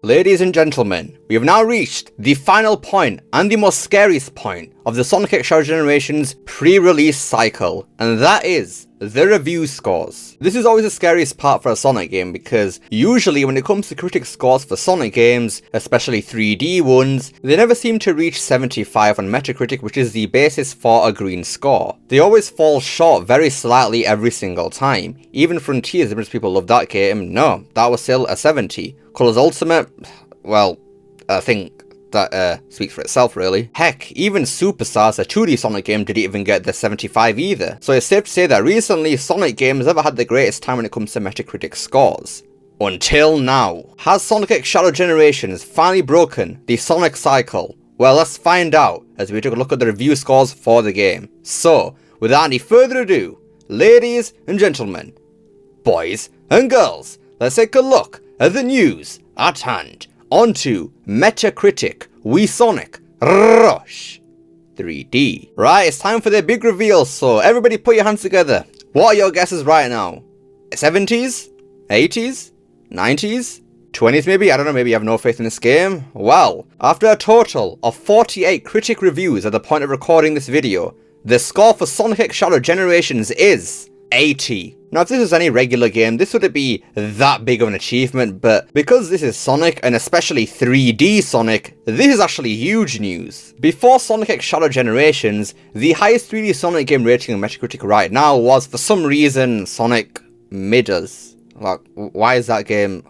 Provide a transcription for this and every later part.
Ladies and gentlemen, we have now reached the final point and the most scariest point of the Sonic X Shadow Generations pre-release cycle, and that is the review scores. This is always the scariest part for a Sonic game because usually when it comes to critic scores for Sonic games, especially 3D ones, they never seem to reach 75 on Metacritic, which is the basis for a green score. They always fall short very slightly every single time. Even Frontiers, as much as people love that game, no, that was still a 70. Colors Ultimate, well, I think that speaks for itself really. Heck, even Superstars, a 2D Sonic game, didn't even get the 75 either. So it's safe to say that recently Sonic games never had the greatest time when it comes to Metacritic scores. Until now. Has Sonic X Shadow Generations finally broken the Sonic cycle? Well, let's find out as we take a look at the review scores for the game. So, without any further ado, ladies and gentlemen, boys and girls, let's take a look at the news at hand. Onto Metacritic, We Sonic, Rush 3D. Right, it's time for the big reveal, so everybody put your hands together. What are your guesses right now? 70s? 80s? 90s? 20s maybe? I don't know, maybe you have no faith in this game? Well, after a total of 48 critic reviews at the point of recording this video, the score for Sonic X Shadow Generations is 80. Now, if this was any regular game, this wouldn't be that big of an achievement, but because this is Sonic, and especially 3D Sonic, this is actually huge news. Before Sonic X Shadow Generations, the highest 3D Sonic game rating on Metacritic right now was, for some reason, Sonic Midas. Like, why is that game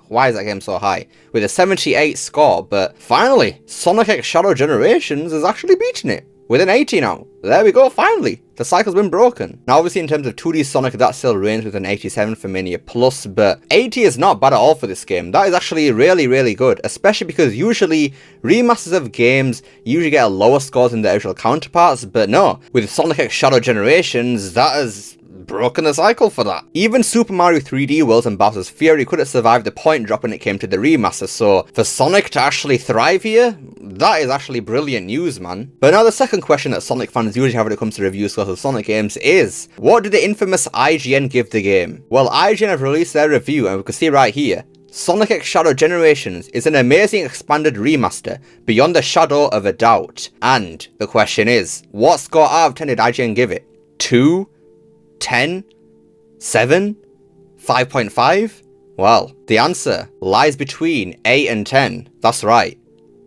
so high? With a 78 score, but finally, Sonic X Shadow Generations is actually beating it. With an 80 now. There we go, finally. The cycle's been broken. Now obviously in terms of 2D Sonic, that still reigns with an 87 for Mania Plus, but 80 is not bad at all for this game. That is actually really, really good, especially because usually remasters of games usually get a lower scores than their original counterparts, but no, with Sonic X Shadow Generations, that has broken the cycle for that. Even Super Mario 3D Worlds and Bowser's Fury couldn't survive the point drop when it came to the remaster, so for Sonic to actually thrive here, that is actually brilliant news, man. But now the second question that Sonic fans usually have when it comes to review scores of Sonic games is, what did the infamous IGN give the game? Well, IGN have released their review and we can see right here, Sonic X Shadow Generations is an amazing expanded remaster, beyond a shadow of a doubt. And the question is, what score out of 10 did IGN give it? 2? 10? 7? 5.5? Well, the answer lies between 8 and 10. That's right.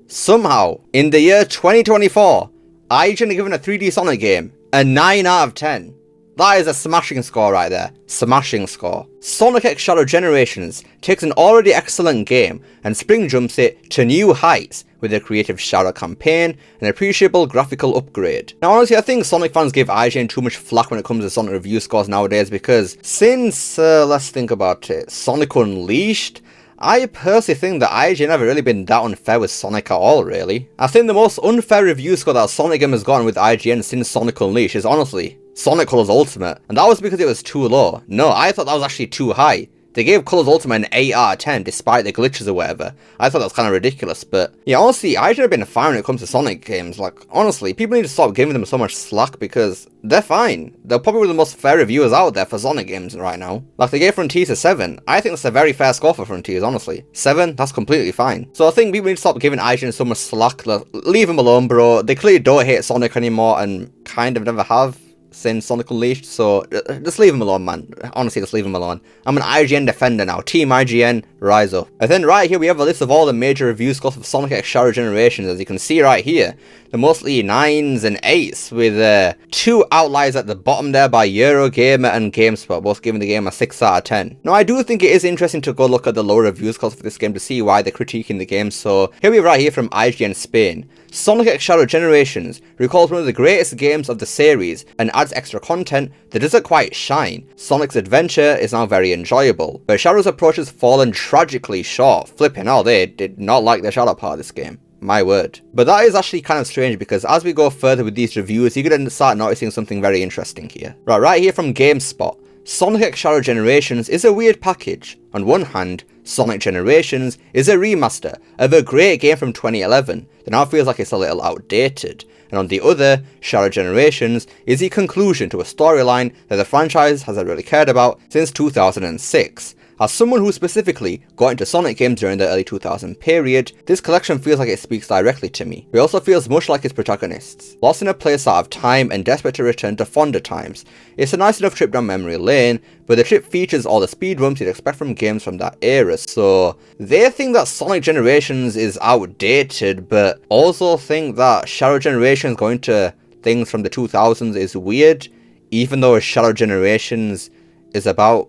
Somehow, in the year 2024, IGN have given a 3D Sonic game a 9 out of 10. That is a smashing score right there. Smashing score. Sonic X Shadow Generations takes an already excellent game and spring jumps it to new heights with a creative Shadow campaign and appreciable graphical upgrade. Now honestly, I think Sonic fans give IGN too much flack when it comes to Sonic review scores nowadays because since, let's think about it, Sonic Unleashed, I personally think that IGN never really been that unfair with Sonic at all, really. I think the most unfair review score that a Sonic game has gotten with IGN since Sonic Unleashed is honestly Sonic Colors Ultimate, and that was because it was too low. No, I thought that was actually too high. They gave Colors Ultimate an 8 out of 10 despite the glitches or whatever. I thought that was kind of ridiculous, but yeah, honestly, IGN have been fine when it comes to Sonic games. Like, honestly, people need to stop giving them so much slack because they're fine. They're probably the most fair reviewers out there for Sonic games right now. Like, they gave Frontiers a 7. I think that's a very fair score for Frontiers, honestly. 7, that's completely fine. So I think people need to stop giving IGN so much slack. Like, leave them alone, bro. They clearly don't hate Sonic anymore and kind of never have since Sonic Unleashed, so just leave him alone, man. Honestly, just leave him alone. I'm an IGN defender now. Team IGN, rise up. And then right here we have a list of all the major review scores of Sonic X Shadow Generations. As you can see right here, they're mostly 9s and 8s, with 2 outliers at the bottom there by Eurogamer and GameSpot, both giving the game a 6 out of 10. Now I do think it is interesting to go look at the lower review scores for this game to see why they're critiquing the game, so here we have right here from IGN Spain. Sonic X Shadow Generations recalls one of the greatest games of the series and adds extra content that doesn't quite shine. Sonic's adventure is now very enjoyable, but Shadow's approach has fallen tragically short. Flipping hell, they did not like the Shadow part of this game. My word. But that is actually kind of strange because as we go further with these reviews, you're going to start noticing something very interesting here. Right here from GameSpot. Sonic X Shadow Generations is a weird package. On one hand, Sonic Generations is a remaster of a great game from 2011 that now feels like it's a little outdated, and on the other, Shadow Generations is the conclusion to a storyline that the franchise hasn't really cared about since 2006. As someone who specifically got into Sonic games during the early 2000 period, this collection feels like it speaks directly to me. It also feels much like its protagonists, lost in a place out of time and desperate to return to fonder times. It's a nice enough trip down memory lane, but the trip features all the speed bumps you'd expect from games from that era, so they think that Sonic Generations is outdated, but also think that Shadow Generations going to things from the 2000s is weird, even though Shadow Generations is about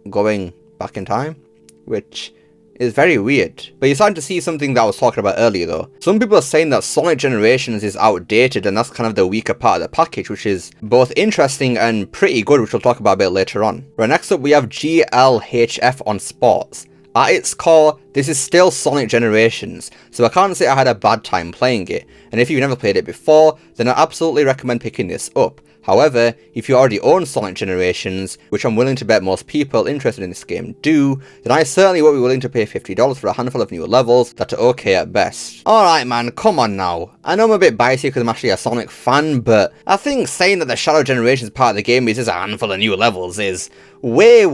going back in time, which is very weird. But you're starting to see something that I was talking about earlier though. Some people are saying that Sonic Generations is outdated, and that's kind of the weaker part of the package, which is both interesting and pretty good, which we'll talk about a bit later on. Right, next up we have GLHF on sports. At its core, this is still Sonic Generations, so I can't say I had a bad time playing it, and if you've never played it before, then I absolutely recommend picking this up. However, if you already own Sonic Generations, which I'm willing to bet most people interested in this game do, then I certainly won't be willing to pay $50 for a handful of new levels that are okay at best. Alright man, come on now. I know I'm a bit biased because I'm actually a Sonic fan, but I think saying that the Shadow Generations part of the game is just a handful of new levels is way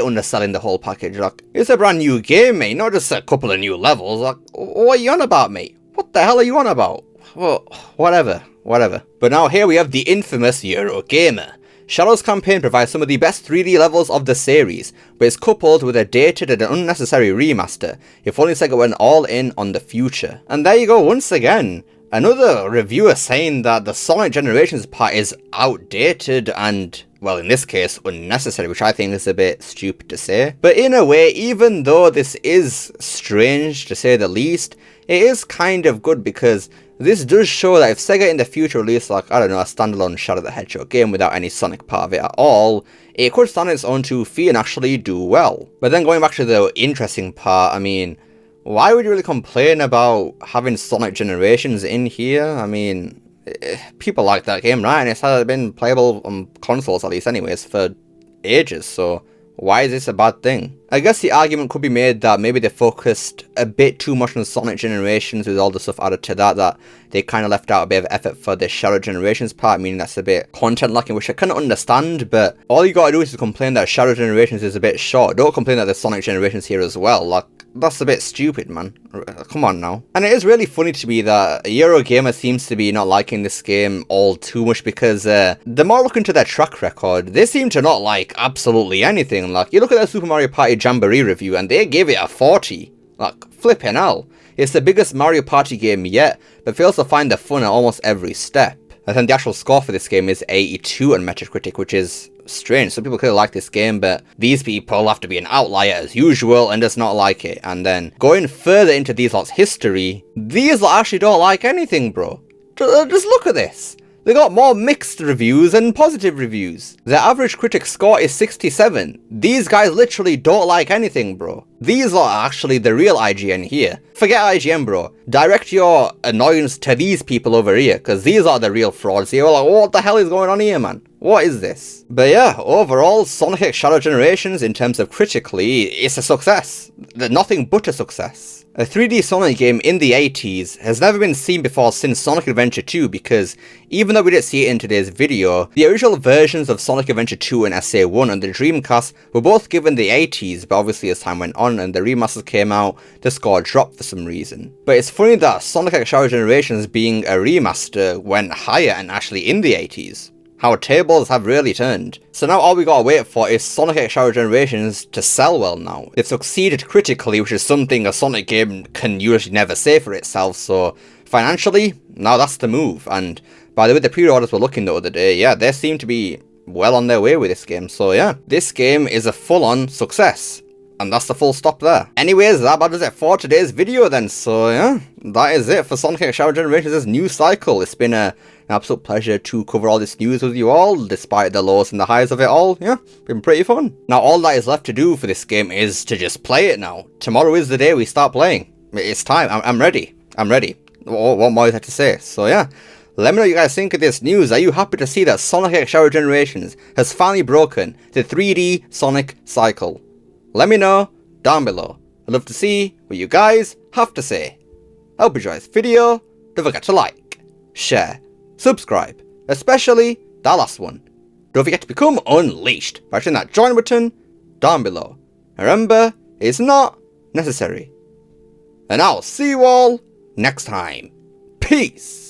underselling the whole package. Like, it's a brand new game, mate, not just a couple of new levels. Like, what are you on about, mate? What the hell are you on about? Well, whatever. But now here we have the infamous Eurogamer. Shadow's campaign provides some of the best 3D levels of the series, but it's coupled with a dated and unnecessary remaster, if only Sega went all in on the future. And there you go once again. Another reviewer saying that the Sonic Generations part is outdated and, well, in this case, unnecessary, which I think is a bit stupid to say. But in a way, even though this is strange to say the least, it is kind of good because this does show that if Sega in the future released, like, I don't know, a standalone Shadow the Hedgehog game without any Sonic part of it at all, it could stand on its own 2 feet and actually do well. But then going back to the interesting part, I mean, why would you really complain about having Sonic Generations in here? I mean, people like that game, right? And it's been playable on consoles at least anyways for ages, so why is this a bad thing? I guess the argument could be made that maybe they focused a bit too much on Sonic Generations with all the stuff added to that they kind of left out a bit of effort for the Shadow Generations part, meaning that's a bit content lacking, which I kind of understand, but all you gotta do is to complain that Shadow Generations is a bit short. Don't complain that there's Sonic Generations here as well. Like, that's a bit stupid, man. Come on now. And it is really funny to me that Eurogamer seems to be not liking this game all too much because the more I look into their track record, they seem to not like absolutely anything. Like, you look at their Super Mario Party Jamboree review and they gave it a 40. Like, flipping hell. It's the biggest Mario Party game yet, but fails to find the fun at almost every step. And then the actual score for this game is 82 on Metacritic, which is strange. Some people could like this game, but these people have to be an outlier as usual and just not like it. And then going further into these lot's history, these lot actually don't like anything, bro. Just look at this. They got more mixed reviews than positive reviews. Their average critic score is 67. These guys literally don't like anything, bro. These are actually the real IGN here. Forget IGN, bro. Direct your annoyance to these people over here, because these are the real frauds here. Like, what the hell is going on here, man? What is this? But yeah, overall, Sonic X Shadow Generations, in terms of critically, it's a success. Nothing but a success. A 3D Sonic game in the 80s has never been seen before since Sonic Adventure 2, because even though we didn't see it in today's video, the original versions of Sonic Adventure 2 and SA1 and the Dreamcast were both given the 80s, but obviously as time went on and the remasters came out, the score dropped for some reason. But it's funny that Sonic X Shadow Generations being a remaster went higher and actually in the 80s. How tables have really turned. So now all we gotta wait for is Sonic X Shadow Generations to sell well now. They've succeeded critically, which is something a Sonic game can usually never say for itself, so financially, now that's the move. And by the way, the pre-orders were looking the other day, yeah, they seem to be well on their way with this game, so yeah. This game is a full-on success. And that's the full stop there. Anyways, that about does it for today's video then. So yeah, that is it for Sonic X Shadow Generations' new cycle. It's been an absolute pleasure to cover all this news with you all, despite the lows and the highs of it all. Yeah, been pretty fun. Now all that is left to do for this game is to just play it now. Tomorrow is the day we start playing. It's time. I'm ready. I'm ready. What more is there to say? So yeah. Let me know what you guys think of this news. Are you happy to see that Sonic X Shadow Generations has finally broken the 3D Sonic cycle? Let me know down below. I'd love to see what you guys have to say. I hope you enjoyed this video. Don't forget to like, share, subscribe, especially that last one. Don't forget to become unleashed by hitting that join button down below. Remember, it's not necessary. And I'll see you all next time. Peace!